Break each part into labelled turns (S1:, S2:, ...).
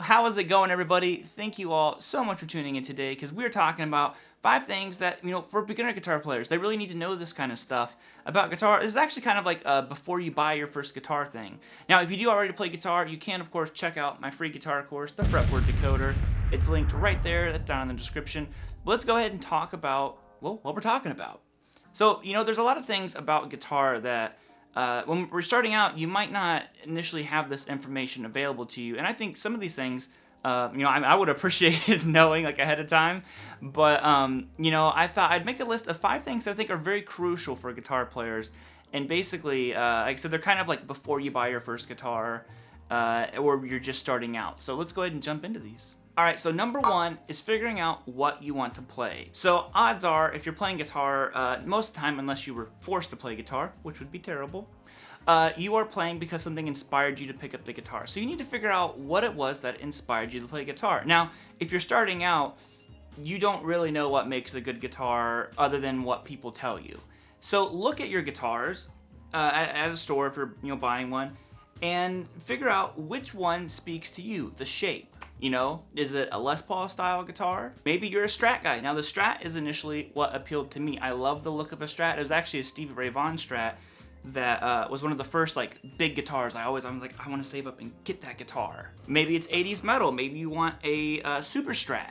S1: How is it going, everybody? Thank you all so much for tuning in today, because we're talking about 5 things that, for beginner guitar players, they really need to know this kind of stuff about guitar. This is actually kind of like before you buy your first guitar thing. Now, if you do already play guitar, you can, of course, check out my free guitar course, the Fretboard Decoder. It's linked right there. That's down in the description. But let's go ahead and talk about, well, what we're talking about. So, there's a lot of things about guitar that when we're starting out, you might not initially have this information available to you, and I think some of these things, I would appreciate knowing like ahead of time, but I thought I'd make a list of 5 things that I think are very crucial for guitar players, and basically, like I said, they're kind of like before you buy your first guitar, or you're just starting out. So let's go ahead and jump into these. Alright, so number 1 is figuring out what you want to play. So odds are, if you're playing guitar, most of the time, unless you were forced to play guitar, which would be terrible, you are playing because something inspired you to pick up the guitar. So you need to figure out what it was that inspired you to play guitar. Now, if you're starting out, you don't really know what makes a good guitar other than what people tell you. So look at your guitars at a store if you're buying one, and figure out which one speaks to you, the shape. Is it a Les Paul style guitar? Maybe you're a Strat guy. Now the Strat is initially what appealed to me. I love the look of a Strat. It was actually a Stevie Ray Vaughan Strat that was one of the first like big guitars. I was like, I want to save up and get that guitar. Maybe it's 80s metal. Maybe you want a Super Strat.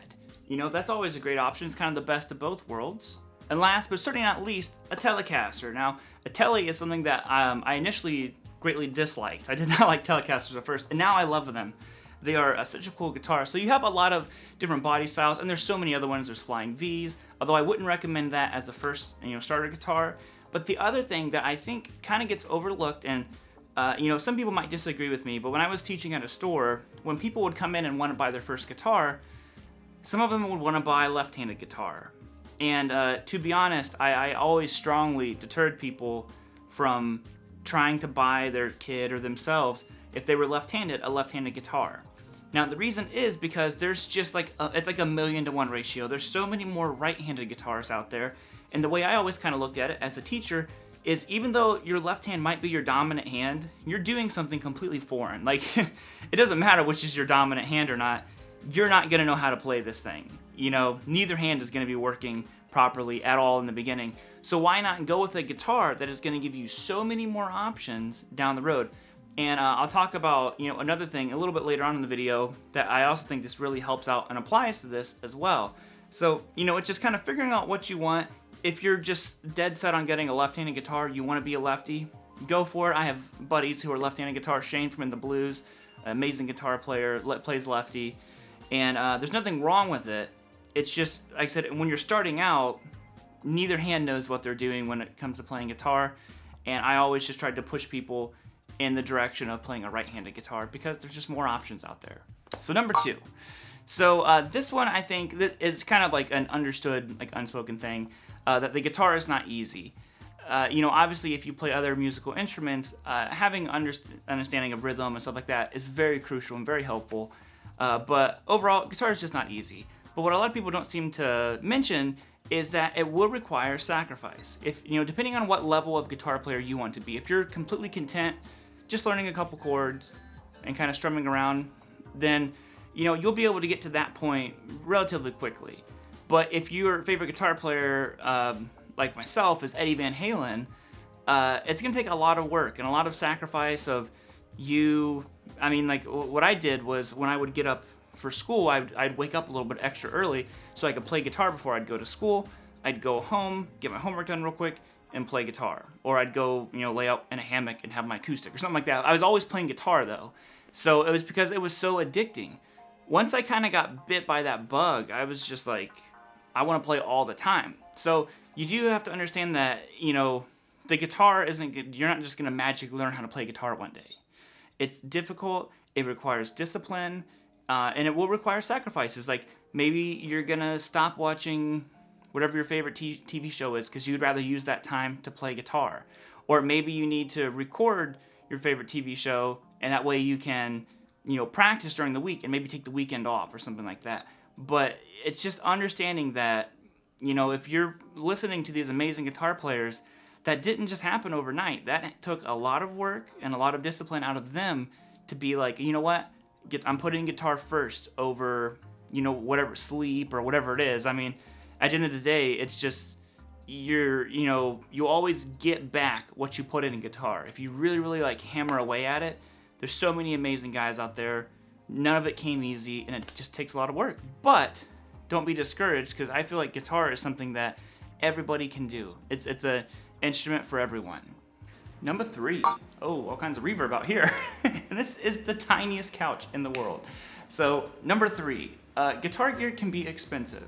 S1: That's always a great option. It's kind of the best of both worlds. And last, but certainly not least, a Telecaster. Now, a Tele is something that I initially greatly disliked. I did not like Telecasters at first, and now I love them. They are such a cool guitar. So you have a lot of different body styles, and there's so many other ones. There's Flying V's, although I wouldn't recommend that as the first starter guitar. But the other thing that I think kind of gets overlooked, and some people might disagree with me, but when I was teaching at a store, when people would come in and want to buy their first guitar, some of them would want to buy a left-handed guitar. And to be honest, I always strongly deterred people from trying to buy their kid or themselves, if they were left-handed, a left-handed guitar. Now the reason is because there's just like it's like a 1,000,000-to-1 ratio. There's so many more right-handed guitars out there, and the way I always kind of looked at it as a teacher is, even though your left hand might be your dominant hand, you're doing something completely foreign. Like it doesn't matter which is your dominant hand or not. You're not gonna know how to play this thing. Neither hand is gonna be working properly at all in the beginning. So why not go with a guitar that is gonna give you so many more options down the road? And I'll talk about another thing a little bit later on in the video that I also think this really helps out and applies to this as well. So it's just kind of figuring out what you want. If you're just dead set on getting a left-handed guitar, you want to be a lefty, go for it. I have buddies who are left-handed guitar. Shane from In the Blues, amazing guitar player, plays lefty, and there's nothing wrong with it. It's just, like I said, when you're starting out, neither hand knows what they're doing when it comes to playing guitar, and I always just tried to push people in the direction of playing a right-handed guitar because there's just more options out there. So number 2. So this one I think is kind of like an understood, like unspoken thing, that the guitar is not easy. Obviously if you play other musical instruments, having understanding of rhythm and stuff like that is very crucial and very helpful. But overall, guitar is just not easy. But what a lot of people don't seem to mention is that it will require sacrifice. If depending on what level of guitar player you want to be, if you're completely content just learning a couple chords and kind of strumming around, then you'll be able to get to that point relatively quickly. But if your favorite guitar player, like myself, is Eddie Van Halen, it's gonna take a lot of work and a lot of sacrifice of you. I mean, like what I did was, when I would get up for school, I'd wake up a little bit extra early so I could play guitar before I'd go to school. I'd go home, get my homework done real quick, and play guitar. Or I'd go, lay out in a hammock and have my acoustic or something like that. I was always playing guitar though. So it was because it was so addicting. Once I kind of got bit by that bug, I was just like, I want to play all the time. So you do have to understand that, the guitar isn't good. You're not just going to magically learn how to play guitar one day. It's difficult. It requires discipline, and it will require sacrifices. Like maybe you're going to stop watching whatever your favorite TV show is because you'd rather use that time to play guitar. Or maybe you need to record your favorite TV show, and that way you can, practice during the week and maybe take the weekend off or something like that. But it's just understanding that, you know, if you're listening to these amazing guitar players, that didn't just happen overnight. That took a lot of work and a lot of discipline out of them to be like, you know what, I'm putting guitar first over, you know, whatever, sleep or whatever it is. I mean, at the end of the day, it's just, you know, you always get back what you put in a guitar. If you really, really like hammer away at it, there's so many amazing guys out there. None of it came easy, and it just takes a lot of work. But don't be discouraged, because I feel like guitar is something that everybody can do. It's an instrument for everyone. Number 3. Oh, all kinds of reverb out here. And this is the tiniest couch in the world. So, number 3, guitar gear can be expensive.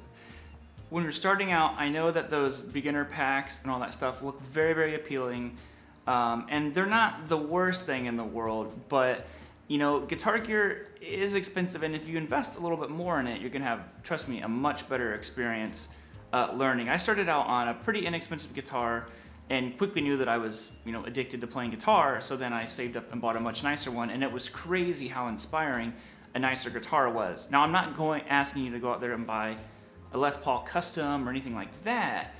S1: When you're starting out, I know that those beginner packs and all that stuff look very, very appealing. And they're not the worst thing in the world, but you know, guitar gear is expensive, and if you invest a little bit more in it, you're gonna have, trust me, a much better experience learning. I started out on a pretty inexpensive guitar and quickly knew that I was, you know, addicted to playing guitar, so then I saved up and bought a much nicer one, and it was crazy how inspiring a nicer guitar was. Now, I'm not asking you to go out there and buy a Les Paul Custom or anything like that,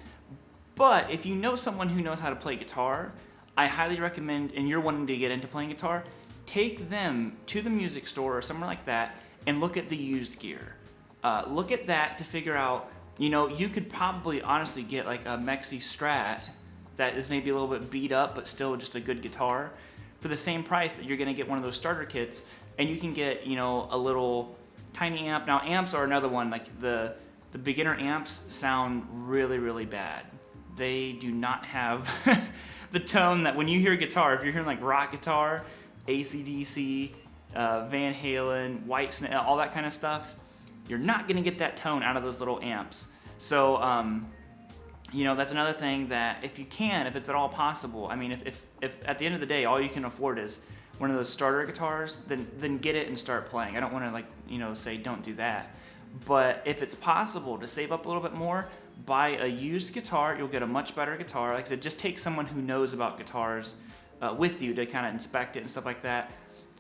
S1: but if you know someone who knows how to play guitar, I highly recommend, and you're wanting to get into playing guitar, take them to the music store or somewhere like that and look at the used gear. Look at that to figure out, you know, you could probably honestly get like a Mexi Strat that is maybe a little bit beat up but still just a good guitar for the same price that you're gonna get one of those starter kits, and you can get, you know, a little tiny amp. Now amps are another one, like the beginner amps sound really, really bad. They do not have the tone that when you hear guitar, if you're hearing like rock guitar, AC/DC, Van Halen, Whitesnake, all that kind of stuff, you're not gonna get that tone out of those little amps. So, you know, that's another thing that if you can, if it's at all possible, I mean, if at the end of the day, all you can afford is one of those starter guitars, then get it and start playing. I don't wanna, like, you know, say don't do that. But if it's possible to save up a little bit more, buy a used guitar. You'll get a much better guitar. Like I said, just take someone who knows about guitars with you to kind of inspect it and stuff like that.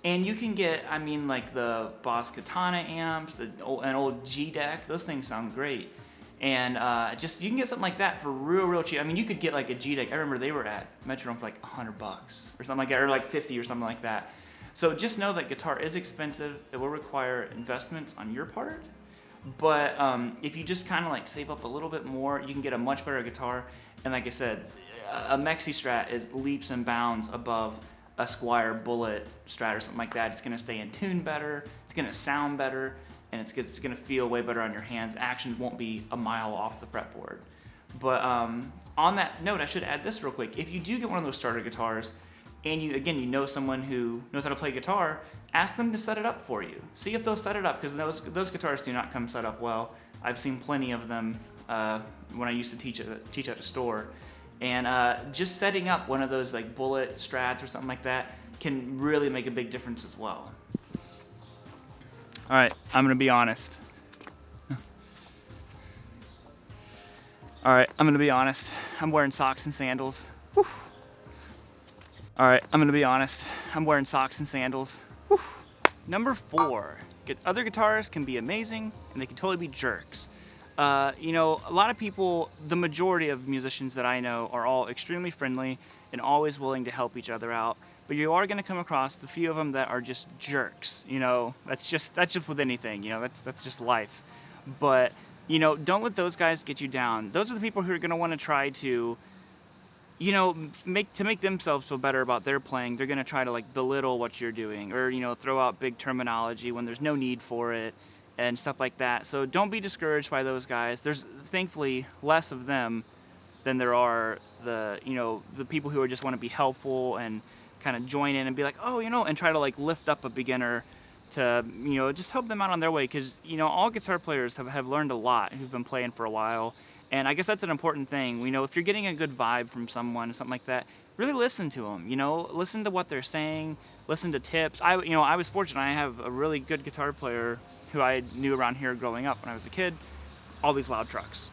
S1: And you can get, I mean, like the Boss Katana amps, an old G-Deck. Those things sound great. And just, you can get something like that for real, real cheap. I mean, you could get like a G-Deck. I remember they were at Metrodome for like $100 or something like that, or like 50 or something like that. So just know that guitar is expensive. It will require investments on your part. But if you just kind of like save up a little bit more, you can get a much better guitar. And like I said, a Mexi Strat is leaps and bounds above a Squire Bullet Strat or something like that. It's gonna stay in tune better, it's gonna sound better, and it's gonna feel way better on your hands. Action won't be a mile off the fretboard. But on that note, I should add this real quick. If you do get one of those starter guitars, and you know someone who knows how to play guitar, ask them to set it up for you. See if they'll set it up, because those guitars do not come set up well. I've seen plenty of them when I used to teach at a store. And just setting up one of those like Bullet Strats or something like that can really make a big difference as well. All right, I'm gonna be honest. All right, I'm gonna be honest. I'm wearing socks and sandals. Whew. All right, I'm gonna be honest. I'm wearing socks and sandals. Whew. Number 4, other guitars can be amazing and they can totally be jerks. You know, a lot of people, the majority of musicians that I know are all extremely friendly and always willing to help each other out. But you are gonna come across the few of them that are just jerks. You know, that's just with anything. You know, that's just life. But you know, don't let those guys get you down. Those are the people who are gonna want to try to, you know, make themselves feel better about their playing. They're gonna try to like belittle what you're doing, or you know, throw out big terminology when there's no need for it and stuff like that. So don't be discouraged by those guys. There's thankfully less of them than there are the people who just want to be helpful and kind of join in and be like, oh, you know, and try to like lift up a beginner to, you know, just help them out on their way. Because you know, all guitar players have learned a lot who've been playing for a while. And I guess that's an important thing. You know, if you're getting a good vibe from someone, something like that, really listen to them. You know, listen to what they're saying, listen to tips. I was fortunate. I have a really good guitar player who I knew around here growing up when I was a kid. All these loud trucks,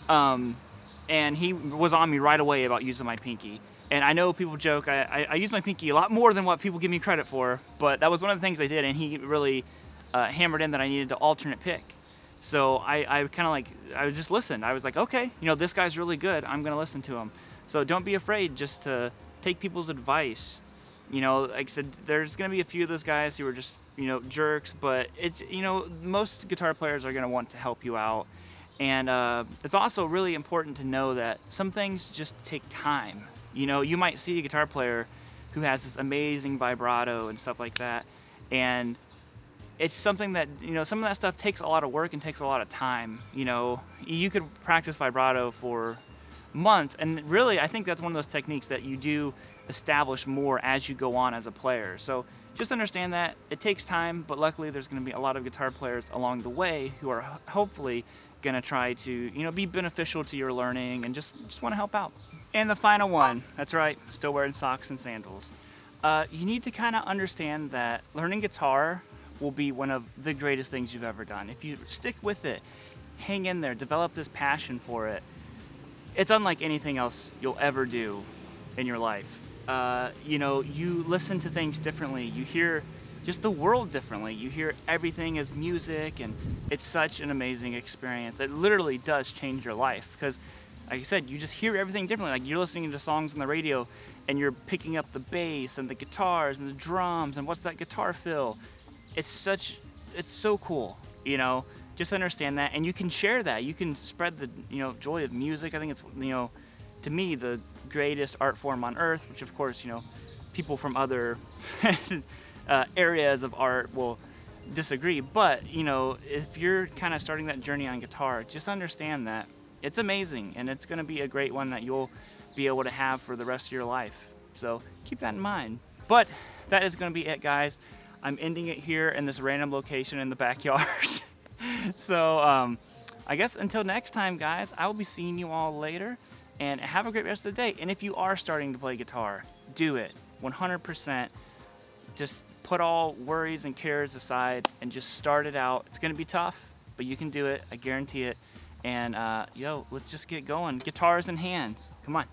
S1: and he was on me right away about using my pinky. And I know people joke, I use my pinky a lot more than what people give me credit for, but that was one of the things I did, and he really hammered in that I needed to alternate pick. So I kind of like, I just listened. I was like, okay, you know, this guy's really good. I'm going to listen to him. So don't be afraid just to take people's advice. You know, like I said, there's going to be a few of those guys who are just, you know, jerks, but it's, you know, most guitar players are going to want to help you out. And it's also really important to know that some things just take time. You know, you might see a guitar player who has this amazing vibrato and stuff like that, and it's something that, you know, some of that stuff takes a lot of work and takes a lot of time. You know, you could practice vibrato for months, and really I think that's one of those techniques that you do establish more as you go on as a player. So just understand that it takes time, but luckily there's going to be a lot of guitar players along the way who are hopefully going to try to, you know, be beneficial to your learning and just want to help out. And the final one, that's right, still wearing socks and sandals. You need to kind of understand that learning guitar will be one of the greatest things you've ever done. If you stick with it, hang in there, develop this passion for it, it's unlike anything else you'll ever do in your life. You know, you listen to things differently, you hear just the world differently, you hear everything as music, and it's such an amazing experience. It literally does change your life, because like I said, you just hear everything differently. Like you're listening to songs on the radio and you're picking up the bass and the guitars and the drums and what's that guitar feel. It's so cool, you know. Just understand that, and you can share that. You can spread the, you know, joy of music. I think it's, you know, to me, the greatest art form on earth, which of course, you know, people from other areas of art will disagree. But, you know, if you're kind of starting that journey on guitar, just understand that it's amazing, and it's going to be a great one that you'll be able to have for the rest of your life. So keep that in mind. But that is going to be it, guys. I'm ending it here in this random location in the backyard. So I guess until next time, guys, I will be seeing you all later, and have a great rest of the day. And if you are starting to play guitar, do it 100%. Just put all worries and cares aside and just start it out. It's going to be tough, but you can do it. I guarantee it. And yo, let's just get going. Guitars in hands. Come on.